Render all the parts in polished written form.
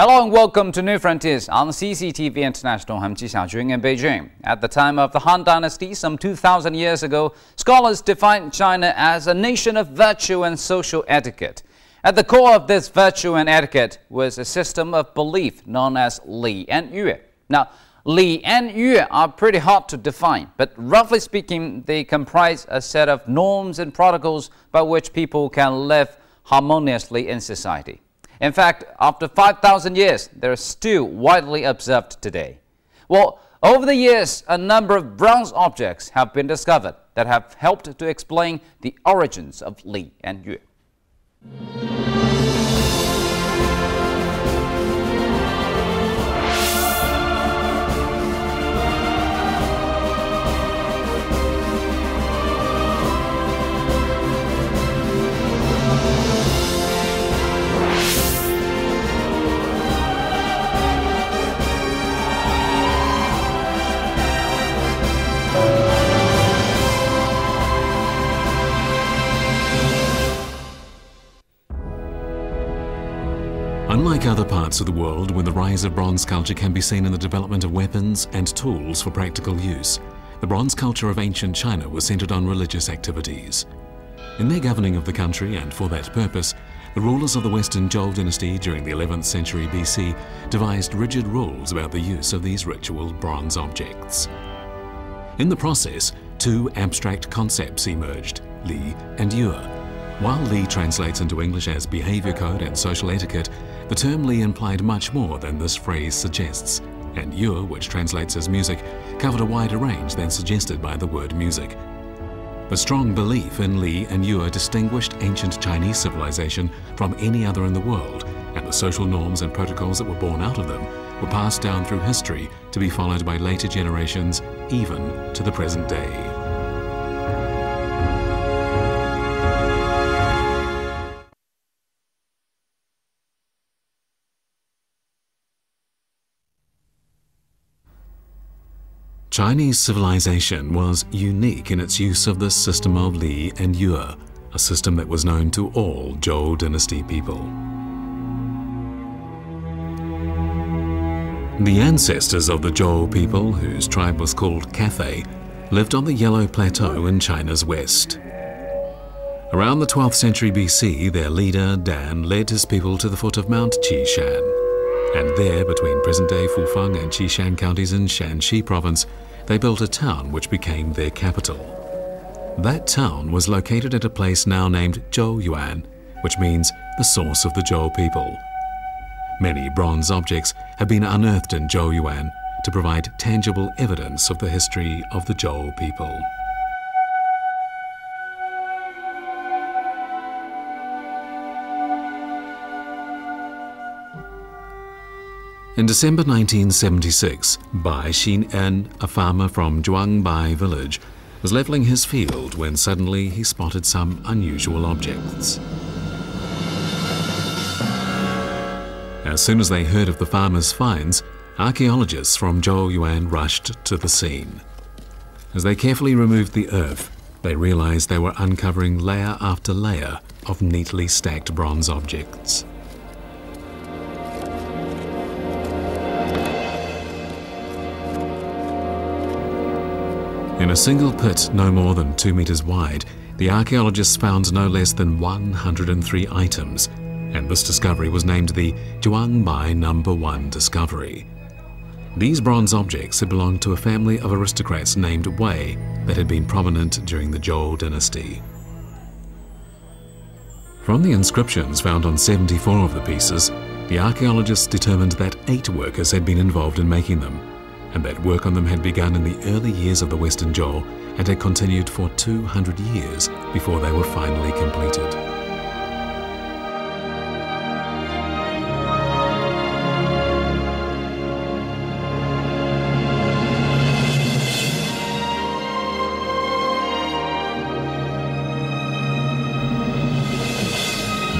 Hello and welcome to New Frontiers on CCTV International. I'm Ji Xiaojun in Beijing. At the time of the Han Dynasty, some 2,000 years ago, scholars defined China as a nation of virtue and social etiquette. At the core of this virtue and etiquette was a system of belief known as Li and Yue. Now, Li and Yue are pretty hard to define, but roughly speaking, they comprise a set of norms and protocols by which people can live harmoniously in society. In fact, after 5,000 years, they are still widely observed today. Well, over the years, a number of bronze objects have been discovered that have helped to explain the origins of Li and Yue. Unlike other parts of the world where the rise of bronze culture can be seen in the development of weapons and tools for practical use, the bronze culture of ancient China was centered on religious activities. In their governing of the country, and for that purpose, the rulers of the Western Zhou dynasty during the 11th century BC devised rigid rules about the use of these ritual bronze objects. In the process, two abstract concepts emerged, Li and Yue. While Li translates into English as behavior code and social etiquette, the term Li implied much more than this phrase suggests, and Yue, which translates as music, covered a wider range than suggested by the word music. The strong belief in Li and Yue distinguished ancient Chinese civilization from any other in the world, and the social norms and protocols that were born out of them were passed down through history to be followed by later generations, even to the present day. Chinese civilization was unique in its use of this system of Li and Yue, a system that was known to all Zhou dynasty people. The ancestors of the Zhou people, whose tribe was called Cathay, lived on the Yellow Plateau in China's west. Around the 12th century BC, their leader, Dan, led his people to the foot of Mount Qishan. And there, between present-day Fufeng and Qishan counties in Shanxi province, they built a town which became their capital. That town was located at a place now named Zhouyuan, which means the source of the Zhou people. Many bronze objects have been unearthed in Zhouyuan to provide tangible evidence of the history of the Zhou people. In December 1976, Bai Xin-en, a farmer from Zhuangbai village, was levelling his field when suddenly he spotted some unusual objects. As soon as they heard of the farmer's finds, archaeologists from Zhouyuan rushed to the scene. As they carefully removed the earth, they realized they were uncovering layer after layer of neatly stacked bronze objects. In a single pit no more than 2 meters wide, the archaeologists found no less than 103 items, and this discovery was named the Zhuangbai No. 1 discovery. These bronze objects had belonged to a family of aristocrats named Wei that had been prominent during the Zhou dynasty. From the inscriptions found on 74 of the pieces, the archaeologists determined that 8 workers had been involved in making them, and that work on them had begun in the early years of the Western Zhou and had continued for 200 years before they were finally completed.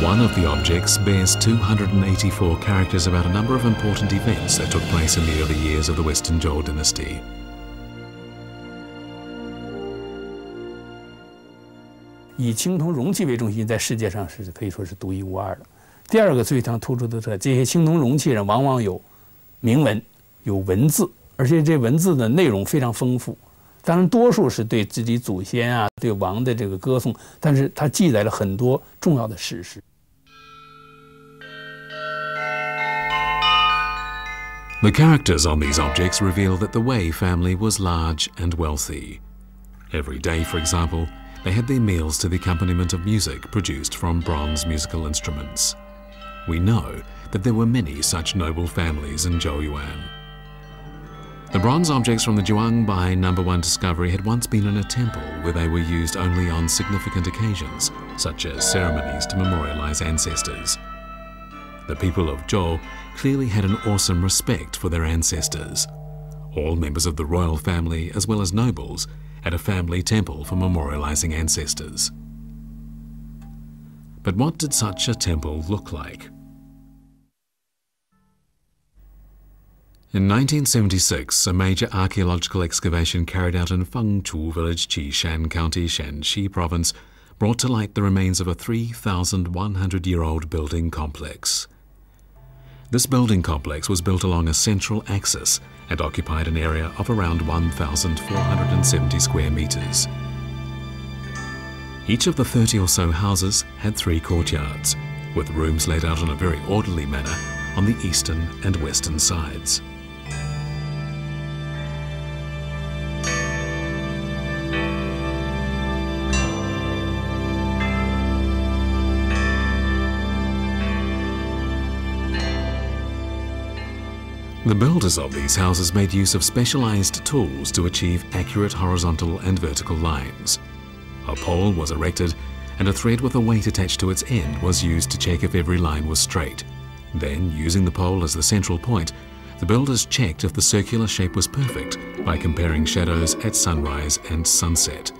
One of the objects bears 284 characters about a number of important events that took place in the early years of the Western Zhou dynasty. 以青铜容器为中心，在世界上是可以说是独一无二的。第二个非常突出的特点，这些青铜容器上往往有铭文、有文字，而且这文字的内容非常丰富。当然，多数是对自己祖先啊、对王的这个歌颂，但是它记载了很多重要的史实。 The characters on these objects reveal that the Wei family was large and wealthy. Every day, for example, they had their meals to the accompaniment of music produced from bronze musical instruments. We know that there were many such noble families in Zhouyuan. The bronze objects from the Zhuangbai No. 1 discovery had once been in a temple where they were used only on significant occasions, such as ceremonies to memorialize ancestors. The people of Zhou clearly had an awesome respect for their ancestors. All members of the royal family, as well as nobles, had a family temple for memorializing ancestors. But what did such a temple look like? In 1976, a major archaeological excavation carried out in Fengchu village, Qishan County, Shanxi province, brought to light the remains of a 3,100-year-old building complex. This building complex was built along a central axis and occupied an area of around 1,470 square meters. Each of the 30 or so houses had 3 courtyards, with rooms laid out in a very orderly manner on the eastern and western sides. The builders of these houses made use of specialized tools to achieve accurate horizontal and vertical lines. A pole was erected and a thread with a weight attached to its end was used to check if every line was straight. Then, using the pole as the central point, the builders checked if the circular shape was perfect by comparing shadows at sunrise and sunset.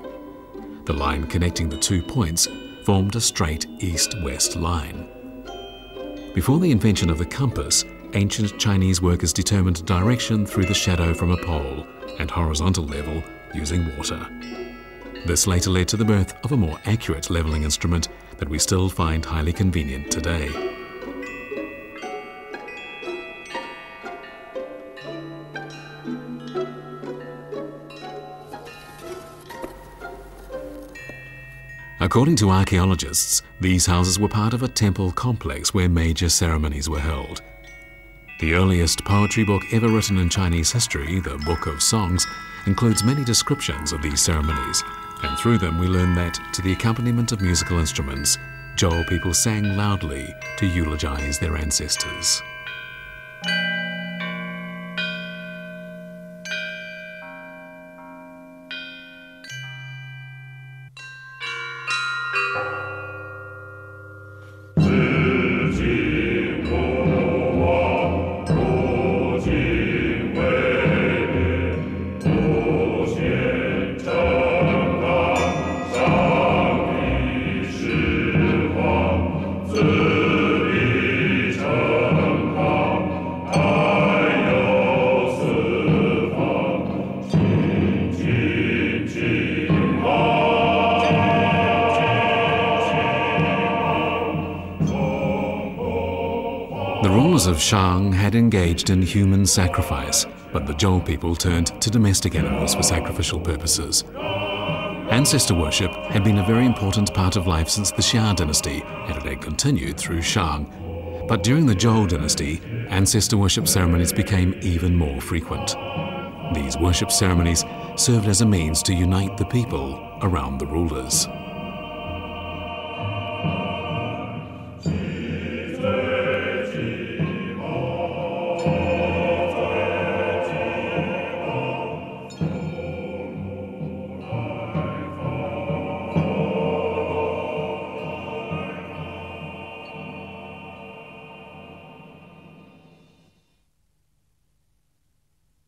The line connecting the 2 points formed a straight east-west line. Before the invention of the compass, ancient Chinese workers determined direction through the shadow from a pole and horizontal level using water. This later led to the birth of a more accurate leveling instrument that we still find highly convenient today. According to archaeologists, these houses were part of a temple complex where major ceremonies were held. The earliest poetry book ever written in Chinese history, the Book of Songs, includes many descriptions of these ceremonies, and through them we learn that, to the accompaniment of musical instruments, Zhou people sang loudly to eulogize their ancestors. The rulers of Shang had engaged in human sacrifice, but the Zhou people turned to domestic animals for sacrificial purposes. Ancestor worship had been a very important part of life since the Xia dynasty, and it had continued through Shang. But during the Zhou dynasty, ancestor worship ceremonies became even more frequent. These worship ceremonies served as a means to unite the people around the rulers.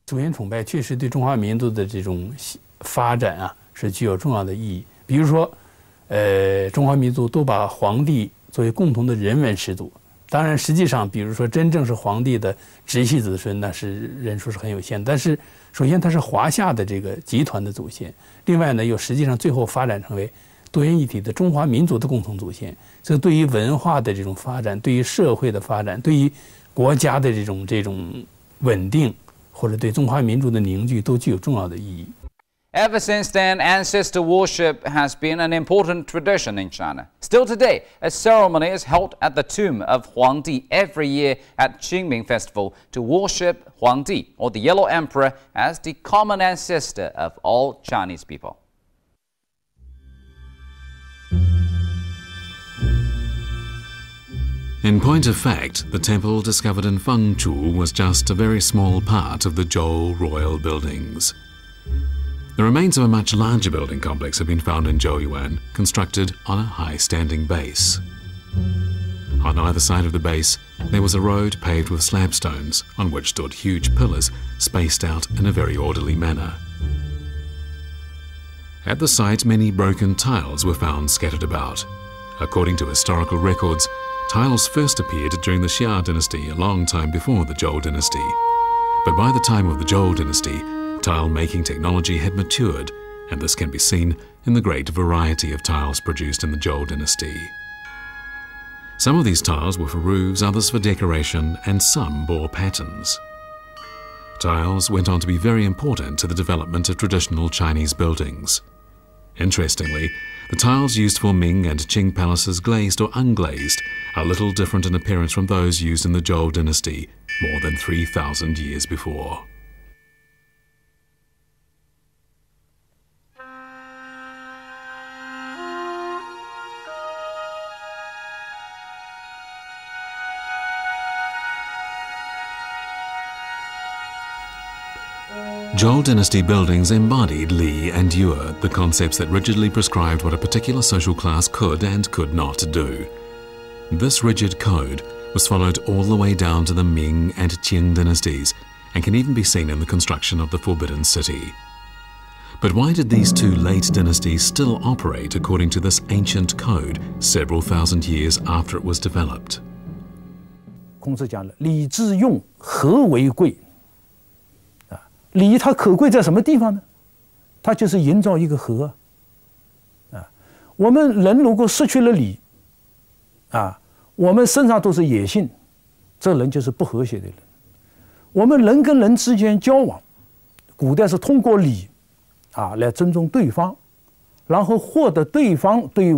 祖先崇拜确实对中华民族的这种发展啊是具有重要的意义。比如说，中华民族都把皇帝作为共同的人文始祖。当然，实际上，比如说真正是皇帝的直系子孙，那是人数是很有限的。但是，首先他是华夏的这个集团的祖先，另外呢，又实际上最后发展成为多元一体的中华民族的共同祖先。这对于文化的这种发展，对于社会的发展，对于国家的这种稳定，或者对中华民族的凝聚，都具有重要的意义。Ever since then, ancestor worship has been an important tradition in China. Still today, a ceremony is held at the tomb of Huangdi every year at Qingming Festival to worship Huangdi, or the Yellow Emperor, as the common ancestor of all Chinese people. In point of fact, the temple discovered in Fengchu was just a very small part of the Zhou royal buildings. The remains of a much larger building complex have been found in Zhouyuan, constructed on a high-standing base. On either side of the base, there was a road paved with slab stones, on which stood huge pillars, spaced out in a very orderly manner. At the site, many broken tiles were found scattered about. According to historical records, tiles first appeared during the Xia dynasty a long time before the Zhou dynasty. But by the time of the Zhou dynasty, tile-making technology had matured, and this can be seen in the great variety of tiles produced in the Zhou dynasty. Some of these tiles were for roofs, others for decoration, and some bore patterns. Tiles went on to be very important to the development of traditional Chinese buildings. Interestingly, the tiles used for Ming and Qing palaces, glazed or unglazed, are little different in appearance from those used in the Zhou dynasty more than 3,000 years before. Zhou dynasty buildings embodied Li and Yue, the concepts that rigidly prescribed what a particular social class could and could not do. This rigid code was followed all the way down to the Ming and Qing dynasties, and can even be seen in the construction of the Forbidden City. But why did these two late dynasties still operate according to this ancient code several thousand years after it was developed? 孔子讲了，礼之用，和为贵。礼它可贵在什么地方呢？它就是营造一个和。我们人如果失去了礼，我们身上都是野性，这人就是不和谐的人。我们人跟人之间交往，古代是通过礼来尊重对方，然后获得对方对